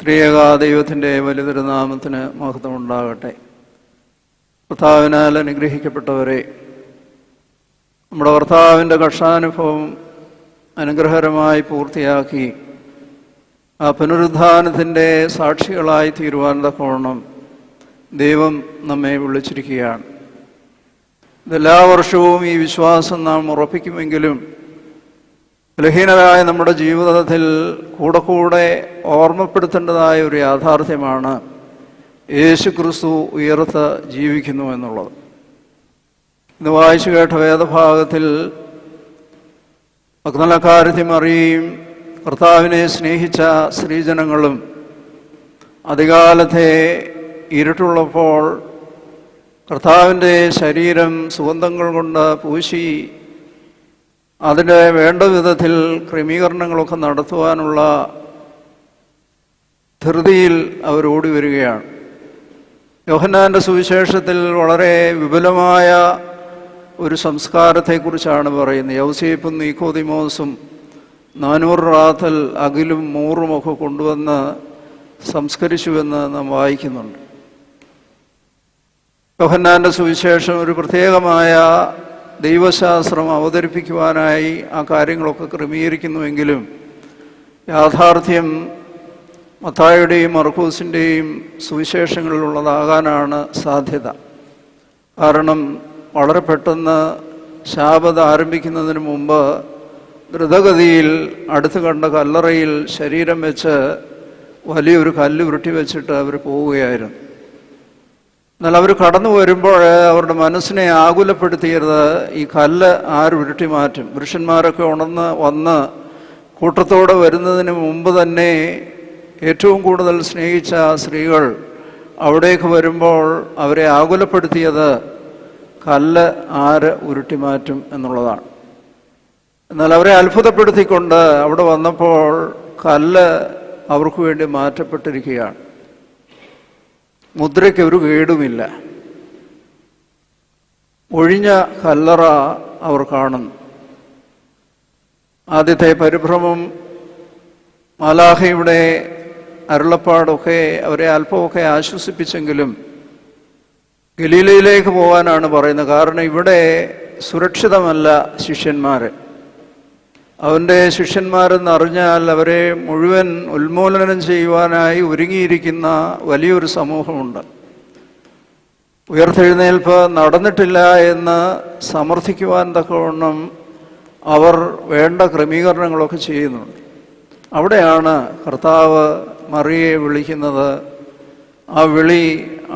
ത്രിയേക ദൈവത്തിൻ്റെ വലിയ തിരുനാമത്തിന് മഹത്വമുണ്ടാകട്ടെ. കർത്താവിനാൽ അനുഗ്രഹിക്കപ്പെട്ടവരെ, നമ്മുടെ കർത്താവിൻ്റെ കർഷാനുഭവം അനുഗ്രഹകരമായി പൂർത്തിയാക്കി ആ പുനരുദ്ധാനത്തിൻ്റെ സാക്ഷികളായി തീരുവാൻ തക്കവണ്ണം ദൈവം നമ്മെ വിളിച്ചിരിക്കുകയാണ്. ഇതെല്ലാ വർഷവും ഈ വിശ്വാസം നാം ഉറപ്പിക്കുമെങ്കിലും ബലഹീനരായ നമ്മുടെ ജീവിതത്തിൽ കൂടെ കൂടെ ഓർമ്മപ്പെടുത്തേണ്ടതായ ഒരു യാഥാർത്ഥ്യമാണ് യേശു ക്രിസ്തു ഉയർത്ത് ജീവിക്കുന്നു എന്നുള്ളത്. ഇന്ന് വായിച്ചു കേട്ട വേദഭാഗത്തിൽ മഗ്ദലക്കാരത്തി മറിയയും കർത്താവിനെ സ്നേഹിച്ച സ്ത്രീജനങ്ങളും അധികാലത്തെ ഇരുട്ടുള്ളപ്പോൾ കർത്താവിൻ്റെ ശരീരം സുഗന്ധങ്ങൾ കൊണ്ട് പൂശി അതിൻ്റെ വേണ്ട വിധത്തിൽ ക്രമീകരണങ്ങളൊക്കെ നടത്തുവാനുള്ള ധൃതിയിൽ അവരോടി വരികയാണ്. യോഹന്നാൻ്റെ സുവിശേഷത്തിൽ വളരെ വിപുലമായ ഒരു സംസ്കാരത്തെക്കുറിച്ചാണ് പറയുന്നത്. യൗസേപ്പും നീക്കോദിമോസും 400 റാത്തൽ അകിലും മൂറുമൊക്കെ കൊണ്ടുവന്ന് സംസ്കരിച്ചുവെന്ന് നാം വായിക്കുന്നുണ്ട്. യോഹന്നാൻ്റെ സുവിശേഷം ഒരു പ്രത്യേകമായ ദൈവശാസ്ത്രം അവതരിപ്പിക്കുവാനായി ആ കാര്യങ്ങളൊക്കെ ക്രമീകരിക്കുന്നുവെങ്കിലും യാഥാർത്ഥ്യം മത്തായിയുടെയും മർക്കോസിൻ്റെയും സുവിശേഷങ്ങളിലുള്ളതാകാനാണ് സാധ്യത. കാരണം വളരെ പെട്ടെന്ന് ശാബത്ത് ആരംഭിക്കുന്നതിന് മുമ്പ് ദ്രുതഗതിയിൽ അടുത്ത് കണ്ട കല്ലറയിൽ ശരീരം വെച്ച് വലിയൊരു കല്ല് ഉരുട്ടി വെച്ചിട്ട് അവർ പോവുകയായിരുന്നു. എന്നാൽ അവർ കടന്നു വരുമ്പോൾ അവരുടെ മനസ്സിനെ ആകുലപ്പെടുത്തിയത് ഈ കല്ല് ആരുരുട്ടി മാറ്റും. പുരുഷന്മാരൊക്കെ ഉണർന്ന് വന്ന് കൂട്ടത്തോടെ വരുന്നതിന് മുമ്പ് തന്നെ ഏറ്റവും കൂടുതൽ സ്നേഹിച്ച സ്ത്രീകൾ അവിടേക്ക് വരുമ്പോൾ അവരെ ആകുലപ്പെടുത്തിയത് കല്ല് ആര് ഉരുട്ടി മാറ്റും എന്നുള്ളതാണ്. എന്നാൽ അവരെ അത്ഭുതപ്പെടുത്തിക്കൊണ്ട് അവിടെ വന്നപ്പോൾ കല്ല് അവർക്ക് വേണ്ടി മാറ്റപ്പെട്ടിരിക്കുകയാണ്. മുദ്രയ്ക്ക് ഒരു കേടുമില്ല. ഒഴിഞ്ഞ കല്ലറ അവർ കാണുന്നു. ആദ്യത്തെ പരിഭ്രമം, മാലാഖയുടെ അരുളപ്പാടൊക്കെ അവരെ അല്പമൊക്കെ ആശ്വസിപ്പിച്ചെങ്കിലും ഗലീലയിലേക്ക് പോകാനാണ് പറയുന്നത്. കാരണം ഇവിടെ സുരക്ഷിതമല്ല ശിഷ്യന്മാർ. അവൻ്റെ ശിഷ്യന്മാരെന്നറിഞ്ഞാൽ അവരെ മുഴുവൻ ഉന്മൂലനം ചെയ്യുവാനായി ഒരുങ്ങിയിരിക്കുന്ന വലിയൊരു സമൂഹമുണ്ട്. ഉയർത്തെഴുന്നേൽപ്പ് നടന്നിട്ടില്ല എന്ന് സമർത്ഥിക്കുവാൻ തക്കവണ്ണം അവർ വേണ്ട ക്രമീകരണങ്ങളൊക്കെ ചെയ്യുന്നുണ്ട്. അവിടെയാണ് കർത്താവ് മറിയെ വിളിക്കുന്നത്. ആ വിളി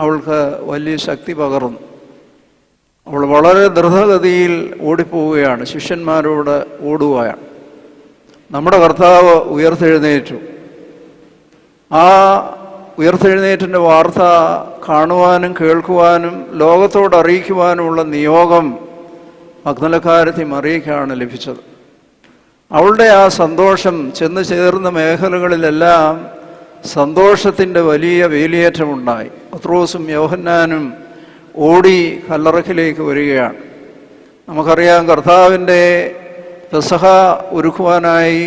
അവൾക്ക് വലിയ ശക്തി പകർന്നു. അവൾ വളരെ ദ്രുതഗതിയിൽ ഓടിപ്പോവുകയാണ്, ശിഷ്യന്മാരോട് ഓടുകയാണ്. നമ്മുടെ കർത്താവ് ഉയർത്തെഴുന്നേറ്റു. ആ ഉയർത്തെഴുന്നേറ്റിൻ്റെ വാർത്ത കാണുവാനും കേൾക്കുവാനും ലോകത്തോട് അറിയിക്കുവാനുമുള്ള നിയോഗം മഗ്ദലക്കാരത്തി മറിയയ്ക്കാണ് ലഭിച്ചത്. അവളുടെ ആ സന്തോഷം ചെന്ന് ചേർന്ന മേഖലകളിലെല്ലാം സന്തോഷത്തിൻ്റെ വലിയ വേലിയേറ്റമുണ്ടായി. പത്രോസും യോഹന്നാനും ഓടി കല്ലറക്കിലേക്ക് വരികയാണ്. നമുക്കറിയാം, കർത്താവിൻ്റെ പെസഹ ഒരുക്കുവാനായി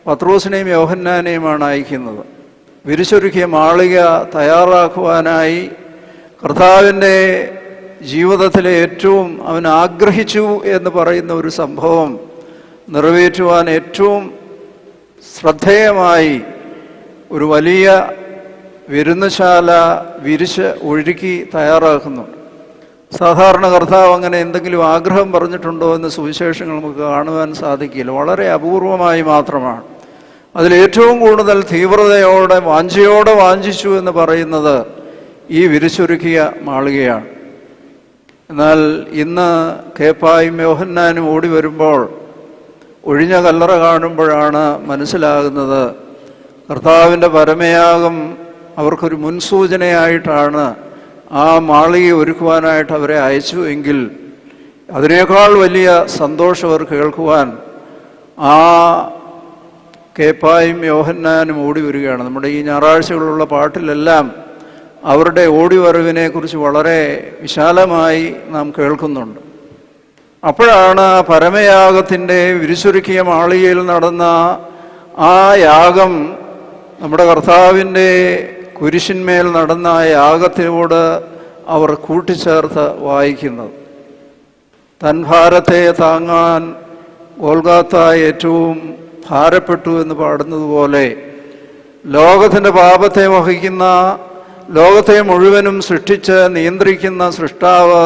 പത്രോസിനെയും യോഹന്നാനെയുമാണ് അയക്കുന്നത്. വിരിച്ചൊരുക്കിയ മാളിക തയ്യാറാക്കുവാനായി കർത്താവിൻ്റെ ജീവിതത്തിലെ ഏറ്റവും അവൻ ആഗ്രഹിച്ചു എന്ന് പറയുന്ന ഒരു സംഭവം നിറവേറ്റുവാൻ ഏറ്റവും ശ്രദ്ധേയമായി ഒരു വലിയ വിരുന്നുശാല വിരിച്ച് ഒഴുക്കി തയ്യാറാക്കുന്നുണ്ട്. സാധാരണ കർത്താവ് അങ്ങനെ എന്തെങ്കിലും ആഗ്രഹം പറഞ്ഞിട്ടുണ്ടോ എന്ന് സുവിശേഷങ്ങൾ നമുക്ക് കാണുവാൻ സാധിക്കില്ല. വളരെ അപൂർവമായി മാത്രമാണ്. അതിലേറ്റവും കൂടുതൽ തീവ്രതയോടെ വാഞ്ചയോടെ വാഞ്ചിച്ചു എന്ന് പറയുന്നത് ഈ വിരിച്ചൊരുക്കിയ മാളികയാണ്. എന്നാൽ ഇന്ന് കേപ്പായും യോഹന്നാനും ഓടി വരുമ്പോൾ ഒഴിഞ്ഞ കല്ലറ കാണുമ്പോഴാണ് മനസ്സിലാകുന്നത് കർത്താവിൻ്റെ പരമയാഗം അവർക്കൊരു മുൻസൂചനയായിട്ടാണ് ആ മാളിക ഒരുക്കുവാനായിട്ട് അവരെ അയച്ചു എങ്കിൽ അതിനേക്കാൾ വലിയ സന്തോഷം അവർ കേൾക്കുവാൻ ആ കേപ്പായും യോഹന്നാനും ഓടി വരികയാണ്. നമ്മുടെ ഈ ഞായറാഴ്ചകളുള്ള പാട്ടിലെല്ലാം അവരുടെ ഓടിവരവിനെക്കുറിച്ച് വളരെ വിശാലമായി നാം കേൾക്കുന്നുണ്ട്. അപ്പോഴാണ് പരമയാഗത്തിൻ്റെ വിരിച്ചൊരുക്കിയ മാളികയിൽ നടന്ന ആ യാഗം നമ്മുടെ കർത്താവിൻ്റെ കുരിശിന്മേൽ നടന്ന യാഗത്തിനോട് അവർ കൂട്ടിച്ചേർത്ത് വായിക്കുന്നത്. തൻ ഭാരത്തെ താങ്ങാൻ ഗോൽഗാത്ത ഏറ്റവും ഭാരപ്പെട്ടു എന്ന് പാടുന്നത് പോലെ ലോകത്തിൻ്റെ പാപത്തെ വഹിക്കുന്ന, ലോകത്തെ മുഴുവനും സൃഷ്ടിച്ച് നിയന്ത്രിക്കുന്ന സൃഷ്ടാവ്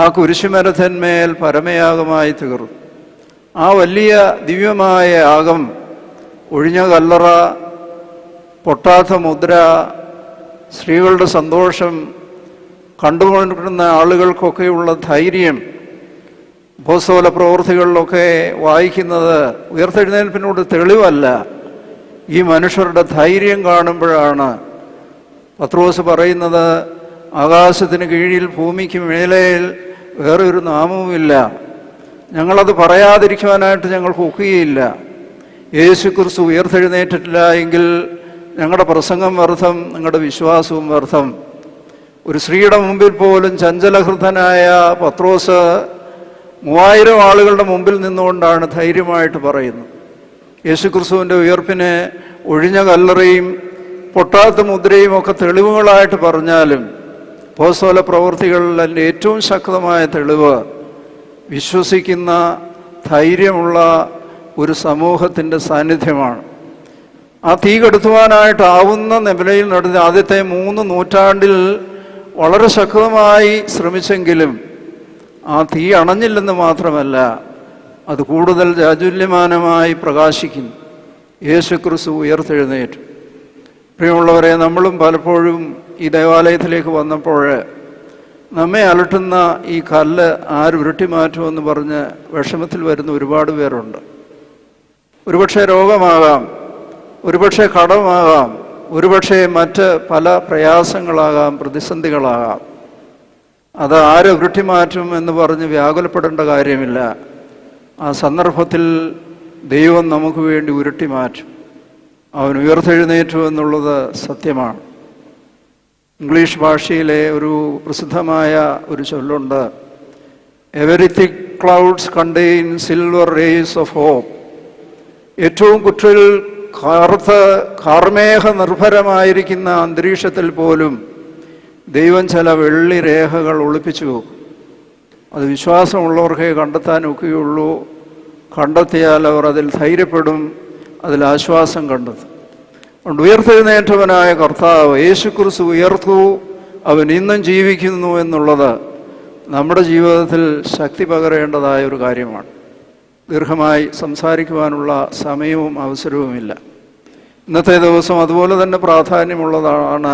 ആ കുരിശുമരത്തിന്മേൽ പരമയാഗമായി തീർന്നു. ആ വലിയ ദിവ്യമായ യാഗം, ഒഴിഞ്ഞ കല്ലറ, പൊട്ടാത്ത മുദ്ര, സ്ത്രീകളുടെ സന്തോഷം, കണ്ടുകൊണ്ടിരുന്ന ആളുകൾക്കൊക്കെയുള്ള ധൈര്യം, അപ്പോസ്തല പ്രവൃത്തികളിലൊക്കെ വായിക്കുന്നത് ഉയർത്തെഴുന്നേൽപ്പിനോട് തെളിവല്ല. ഈ മനുഷ്യരുടെ ധൈര്യം കാണുമ്പോഴാണ് പത്രോസ് പറയുന്നത്, ആകാശത്തിന് കീഴിൽ ഭൂമിക്ക് മേലേൽ വേറെ ഒരു നാമവുമില്ല, ഞങ്ങളത് പറയാതിരിക്കുവാനായിട്ട് ഞങ്ങൾക്ക് ഒക്കുകയില്ല. യേശു ക്രിസ്തു ഉയർത്തെഴുന്നേറ്റിട്ടില്ല എങ്കിൽ ഞങ്ങളുടെ പ്രസംഗം വ്യർത്ഥം, നിങ്ങളുടെ വിശ്വാസവും വ്യർത്ഥം. ഒരു സ്ത്രീയുടെ മുമ്പിൽ പോലും ചഞ്ചലഹൃദനായ പത്രോസ് 3000 ആളുകളുടെ മുമ്പിൽ നിന്നുകൊണ്ടാണ് ധൈര്യമായിട്ട് പറയുന്നത്. യേശു ക്രിസ്തുവിൻ്റെ ഉയർപ്പിന് ഒഴിഞ്ഞ കല്ലറയും പൊട്ടാത്ത മുദ്രയും ഒക്കെ തെളിവുകളായിട്ട് പറഞ്ഞാലും അപ്പോസ്തല പ്രവൃത്തികളിൽ അതിൻ്റെ ഏറ്റവും ശക്തമായ തെളിവ് വിശ്വസിക്കുന്ന ധൈര്യമുള്ള ഒരു സമൂഹത്തിൻ്റെ സാന്നിധ്യമാണ്. ആ തീ കെടുത്തുവാനായിട്ടാവുന്ന നിലയിൽ നടന്ന ആദ്യത്തെ 3 നൂറ്റാണ്ടിൽ വളരെ ശക്തമായി ശ്രമിച്ചെങ്കിലും ആ തീ അണഞ്ഞില്ലെന്ന് മാത്രമല്ല, അത് കൂടുതൽ ജാജ്വല്യമാനമായി പ്രകാശിക്കുന്നു. യേശു ക്രിസ്തു ഉയർത്തെഴുന്നേറ്റു. പ്രിയമുള്ളവരെ, നമ്മളും പലപ്പോഴും ഈ ദേവാലയത്തിലേക്ക് വന്നപ്പോൾ നമ്മെ അലട്ടുന്ന ഈ കല്ല് ആരുരുട്ടി മാറ്റുമെന്ന് പറഞ്ഞ് വിഷമത്തിൽ വരുന്ന ഒരുപാട് പേരുണ്ട്. ഒരുപക്ഷെ രോഗമാകാം, ഒരുപക്ഷെ കടമാകാം, ഒരുപക്ഷെ മറ്റ് പല പ്രയാസങ്ങളാകാം, പ്രതിസന്ധികളാകാം. അത് ആര് ഉരുട്ടി മാറ്റും എന്ന് പറഞ്ഞ് വ്യാകുലപ്പെടേണ്ട കാര്യമില്ല. ആ സന്ദർഭത്തിൽ ദൈവം നമുക്ക് വേണ്ടി ഉരുട്ടി മാറ്റും. അവൻ ഉയർത്തെഴുന്നേറ്റു എന്നുള്ളത് സത്യമാണ്. ഇംഗ്ലീഷ് ഭാഷയിലെ ഒരു പ്രസിദ്ധമായ ഒരു ചൊല്ലുണ്ട്, every thick clouds contain silver rays of hope. ഏറ്റവും കുറ്റിൽ കാർമേഘ നിർഭരമായിരിക്കുന്ന അന്തരീക്ഷത്തിൽ പോലും ദൈവം ചില വെള്ളി രേഖകൾ ഒളിപ്പിച്ചു വെക്കും. അത് വിശ്വാസമുള്ളവർക്കേ കണ്ടെത്താൻ ഒക്കെയുള്ളൂ. കണ്ടെത്തിയാൽ അവർ അതിൽ ധൈര്യപ്പെടും, അതിൽ ആശ്വാസം കണ്ടെത്തും. അതുകൊണ്ട് ഉയർത്തെഴുന്നേറ്റവനായ കർത്താവ് യേശു ക്രിസ്തു ഉയർത്തു, അവൻ ഇന്നും ജീവിക്കുന്നു എന്നുള്ളത് നമ്മുടെ ജീവിതത്തിൽ ശക്തി പകരേണ്ടതായ ഒരു കാര്യമാണ്. ദീർഘമായി സംസാരിക്കുവാനുള്ള സമയവും അവസരവുമില്ല. ഇന്നത്തെ ദിവസം അതുപോലെ തന്നെ പ്രാധാന്യമുള്ളതാണ്.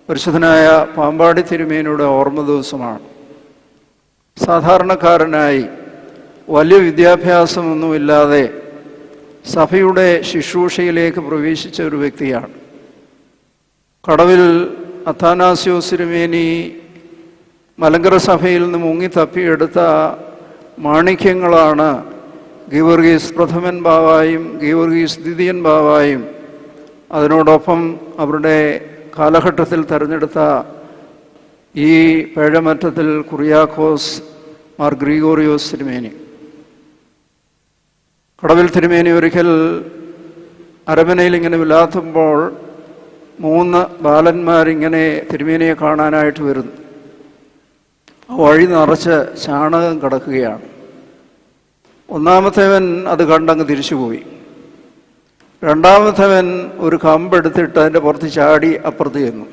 പരിശുദ്ധനായ പാമ്പാടി തിരുമേനിയുടെ ഓർമ്മ ദിവസമാണ്. സാധാരണക്കാരനായി വലിയ വിദ്യാഭ്യാസമൊന്നുമില്ലാതെ സഭയുടെ ശുശ്രൂഷയിലേക്ക് പ്രവേശിച്ച ഒരു വ്യക്തിയാണ്. കടവിൽ അത്താനാസ്യോസ് തിരുമേനി മലങ്കര സഭയിൽ നിന്ന് മുങ്ങി തപ്പിയെടുത്ത മാണിക്യങ്ങളാണ് ഗീവർഗീസ് പ്രഥമൻ ബാവായും ഗീവർഗീസ് ദ്വിതീയൻ ബാവായും അതിനോടൊപ്പം അവരുടെ കാലഘട്ടത്തിൽ തെരഞ്ഞെടുത്ത ഈ പേഴമറ്റത്തിൽ കുറിയാക്കോസ് മാർ ഗ്രിഗോറിയോസ് തിരുമേനി. കടവിൽ തിരുമേനി ഒരിക്കൽ അരമനയിൽ ഇങ്ങനെ വിലാത്തുമ്പോൾ 3 ബാലന്മാരിങ്ങനെ തിരുമേനിയെ കാണാനായിട്ട് വരുന്നു. വഴി നിറച്ച് ചാണകം കിടക്കുകയാണ്. ഒന്നാമത്തേവൻ അത് കണ്ടങ്ങ് തിരിച്ചുപോയി. രണ്ടാമത്തേവൻ ഒരു കമ്പെടുത്തിട്ട് അതിൻ്റെ പുറത്ത് ചാടി അപ്പുറത്ത് ചെന്നു.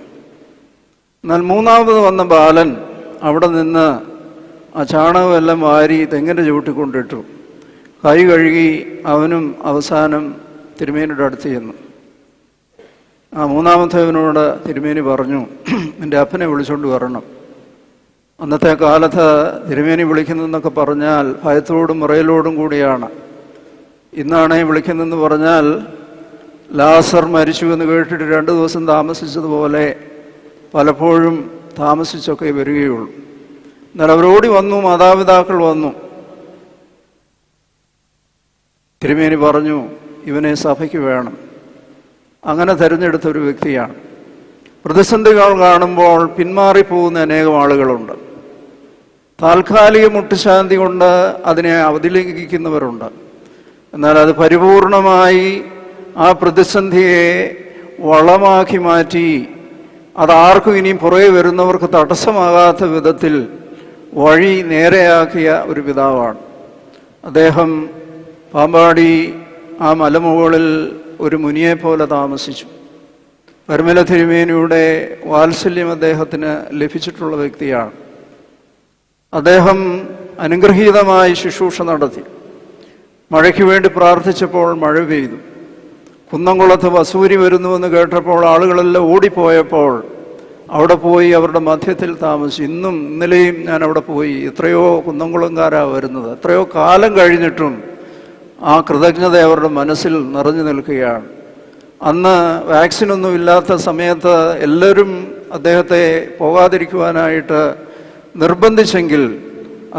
എന്നാൽ മൂന്നാമത് വന്ന ബാലൻ അവിടെ നിന്ന് ആ ചാണകമെല്ലാം വാരി തെങ്ങിൻ്റെ ചവിട്ടിക്കൊണ്ടിട്ടു. കൈ കഴുകി അവനും അവസാനം തിരുമേനിയുടെ അടുത്ത് ചെന്നു. ആ മൂന്നാമത്തേവനോട് തിരുമേനി പറഞ്ഞു, എൻ്റെ അപ്പനെ വിളിച്ചുകൊണ്ട് വരണം. അന്നത്തെ കാലത്ത് തിരുമേനി വിളിക്കുന്നതെന്നൊക്കെ പറഞ്ഞാൽ ഭയത്തോടും മുറയിലോടും കൂടിയാണ്. ഇന്നാണേ വിളിക്കുന്നതെന്ന് പറഞ്ഞാൽ ലാസർ മരിച്ചു എന്ന് കേട്ടിട്ട് 2 ദിവസം താമസിച്ചതുപോലെ പലപ്പോഴും താമസിച്ചൊക്കെ വരികയുള്ളൂ. എന്നാൽ അവരോടി വന്നു, മാതാപിതാക്കൾ വന്നു. തിരുമേനി പറഞ്ഞു, ഇവനെ സഭയ്ക്ക് വേണം. അങ്ങനെ തിരഞ്ഞെടുത്തൊരു വ്യക്തിയാണ്. പ്രതിസന്ധികൾ കാണുമ്പോൾ പിന്മാറിപ്പോകുന്ന അനേകം ആളുകളുണ്ട്. താൽക്കാലിക മുട്ടുശാന്തി കൊണ്ട് അതിനെ അവതിലംഘിക്കുന്നവരുണ്ട്. എന്നാൽ അത് പരിപൂർണമായി ആ പ്രതിസന്ധിയെ വളമാക്കി മാറ്റി അതാർക്കും ഇനിയും പുറകെ വരുന്നവർക്ക് തടസ്സമാകാത്ത വിധത്തിൽ വഴി നേരെയാക്കിയ ഒരു പിതാവാണ് അദ്ദേഹം. പാമ്പാടി ആ മലമുകളിൽ ഒരു മുനിയെപ്പോലെ താമസിച്ചു. പരുമല തിരുമേനിയുടെ വാത്സല്യം അദ്ദേഹത്തിന് ലഭിച്ചിട്ടുള്ള വ്യക്തിയാണ്. അദ്ദേഹം അനുഗ്രഹീതമായി ശുശ്രൂഷ നടത്തി. മഴയ്ക്ക് വേണ്ടി പ്രാർത്ഥിച്ചപ്പോൾ മഴ പെയ്തു. കുന്നംകുളത്ത് വസൂരി വരുന്നുവെന്ന് കേട്ടപ്പോൾ ആളുകളെല്ലാം ഓടിപ്പോയപ്പോൾ അവിടെ പോയി അവരുടെ മധ്യത്തിൽ താമസിച്ചു. ഇന്നും ഇന്നലെയും ഞാൻ അവിടെ പോയി. എത്രയോ കുന്നംകുളംകാരാ വരുന്നത്. എത്രയോ കാലം കഴിഞ്ഞിട്ടും ആ കൃതജ്ഞത അവരുടെ മനസ്സിൽ നിറഞ്ഞു നിൽക്കുകയാണ്. അന്ന് വാക്സിനൊന്നും ഇല്ലാത്ത സമയത്ത് എല്ലാവരും അദ്ദേഹത്തെ പോകാതിരിക്കുവാനായിട്ട് നിർബന്ധിച്ചെങ്കിൽ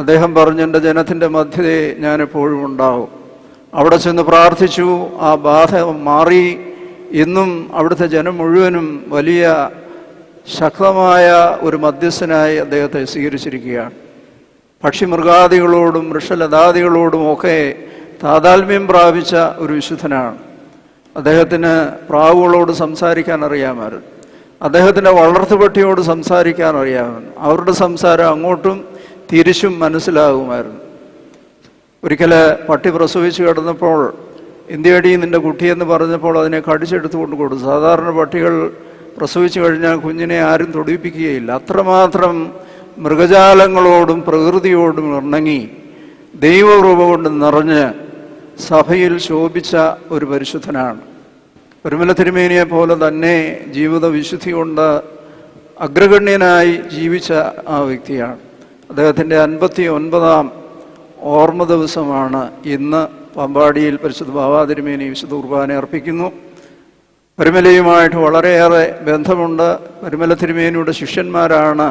അദ്ദേഹം പറഞ്ഞു, എൻ്റെ ജനത്തിൻ്റെ മധ്യേ ഞാനെപ്പോഴും ഉണ്ടാവും. അവിടെ ചെന്ന് പ്രാർത്ഥിച്ചു. ആ ബാധ മാറി. ഇന്നും അവിടുത്തെ ജനം മുഴുവനും വലിയ ശക്തമായ ഒരു മധ്യസ്ഥനായി അദ്ദേഹത്തെ സ്വീകരിച്ചിരിക്കുകയാണ്. പക്ഷിമൃഗാദികളോടും വൃക്ഷലതാദികളോടും ഒക്കെ താതാത്മ്യം പ്രാപിച്ച ഒരു വിശുദ്ധനാണ്. അദ്ദേഹത്തിന് പ്രാവുകളോട് സംസാരിക്കാൻ അറിയാമായിരുന്നു. അദ്ദേഹത്തിൻ്റെ വളർത്തുപട്ടിയോട് സംസാരിക്കാൻ അറിയാമായിരുന്നു. അവരുടെ സംസാരം അങ്ങോട്ടും തിരിച്ചും മനസ്സിലാകുമായിരുന്നു. ഒരിക്കൽ പട്ടി പ്രസവിച്ച് കിടന്നപ്പോൾ ഇന്ത്യടി നിൻ്റെ കുട്ടിയെന്ന് പറഞ്ഞപ്പോൾ അതിനെ കടിച്ചെടുത്തുകൊണ്ട് കൊടുത്തു. സാധാരണ പട്ടികൾ പ്രസവിച്ചു കഴിഞ്ഞാൽ കുഞ്ഞിനെ ആരും തൊടിപ്പിക്കുകയില്ല. അത്രമാത്രം മൃഗജാലങ്ങളോടും പ്രകൃതിയോടും ഇണങ്ങി ദൈവകൃപ കൊണ്ട് നിറഞ്ഞ് സഭയിൽ ശോഭിച്ച ഒരു പരിശുദ്ധനാണ്. പരുമല തിരുമേനിയെ പോലെ തന്നെ ജീവിത വിശുദ്ധി കൊണ്ട് അഗ്രഗണ്യനായി ജീവിച്ച ആ വ്യക്തിയാണ്. അദ്ദേഹത്തിൻ്റെ 59ാം ഓർമ്മ ദിവസമാണ് ഇന്ന്. പാമ്പാടിയിൽ പരിശുദ്ധ ബാവാ തിരുമേനി വിശുദ്ധ കുർബാന അർപ്പിക്കുന്നു. പരുമലയുമായിട്ട് വളരെയേറെ ബന്ധമുണ്ട്. പരുമല തിരുമേനിയുടെ ശിഷ്യന്മാരാണ്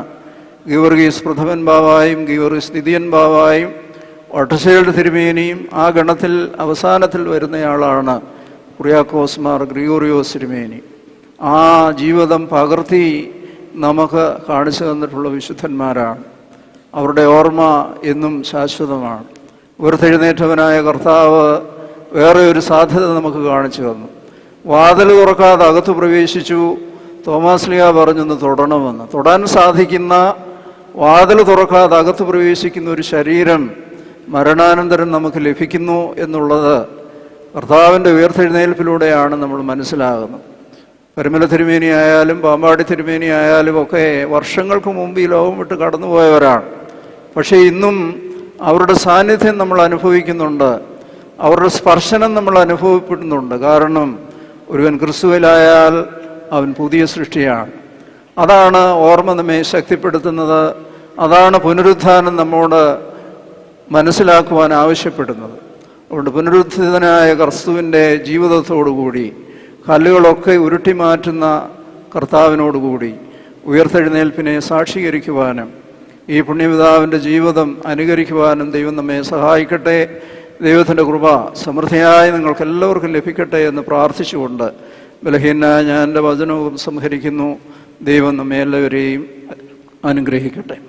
ഗീവർഗീസ് പ്രഥമൻ ബാവായും ഗീവർഗീസ് നിതിയൻ ബാവായും ഒട്ടശ്ശേരുടെ തിരുമേനിയും. ആ ഗണത്തിൽ അവസാനത്തിൽ വരുന്നയാളാണ് കുറിയാക്കോസ് മാർ ഗ്രിഗോറിയോസ് തിരുമേനി. ആ ജീവിതം പകർത്തി നമുക്ക് കാണിച്ചു തന്നിട്ടുള്ള വിശുദ്ധന്മാരാണ്. അവരുടെ ഓർമ്മ എന്നും ശാശ്വതമാണ്. ഉയർത്തെഴുന്നേറ്റവനായ കർത്താവ് വേറെ ഒരു സാധ്യത നമുക്ക് കാണിച്ചു തന്നു. വാതിൽ തുറക്കാതെ അകത്ത് പ്രവേശിച്ചു. തോമാസ് ലീഹ പറഞ്ഞൊന്ന് തൊടണമെന്ന്. തൊടാൻ സാധിക്കുന്ന, വാതിൽ തുറക്കാതെ അകത്ത് പ്രവേശിക്കുന്ന ഒരു ശരീരം മരണാനന്തരം നമുക്ക് ലഭിക്കുന്നു എന്നുള്ളത് കർത്താവിൻ്റെ ഉയർത്തെഴുന്നേൽപ്പിലൂടെയാണ് നമ്മൾ മനസ്സിലാകുന്നത്. പരുമല തിരുമേനി ആയാലും പാമ്പാടി തിരുമേനി ആയാലും ഒക്കെ വർഷങ്ങൾക്ക് മുമ്പ് ഈ ലോകം വിട്ട് കടന്നുപോയവരാണ്. പക്ഷേ ഇന്നും അവരുടെ സാന്നിധ്യം നമ്മൾ അനുഭവിക്കുന്നുണ്ട്. അവരുടെ സ്പർശനം നമ്മൾ അനുഭവപ്പെടുന്നുണ്ട്. കാരണം ഒരുവൻ ക്രിസ്തുവിലായാൽ അവൻ പുതിയ സൃഷ്ടിയാണ്. അതാണ് ഓർമ്മ നമ്മെ ശക്തിപ്പെടുത്തുന്നത്. അതാണ് പുനരുത്ഥാനം നമ്മോട് മനസ്സിലാക്കുവാൻ ആവശ്യപ്പെടുന്നത്. അതുകൊണ്ട് പുനരുദ്ധിതനായ ക്രിസ്തുവിൻ്റെ ജീവിതത്തോടുകൂടി കല്ലുകളൊക്കെ ഉരുട്ടി മാറ്റുന്ന കർത്താവിനോടുകൂടി ഉയർത്തെഴുന്നേൽപ്പിനെ സാക്ഷീകരിക്കുവാനും ഈ പുണ്യപിതാവിൻ്റെ ജീവിതം അനുകരിക്കുവാനും ദൈവം നമ്മെ സഹായിക്കട്ടെ. ദൈവത്തിൻ്റെ കൃപ സമൃദ്ധിയായി നിങ്ങൾക്കെല്ലാവർക്കും ലഭിക്കട്ടെ എന്ന് പ്രാർത്ഥിച്ചുകൊണ്ട് ബലഹീനായ ഞാൻ എൻ്റെ വചനവും സംഹരിക്കുന്നു. ദൈവം നമ്മെ എല്ലാവരെയും അനുഗ്രഹിക്കട്ടെ.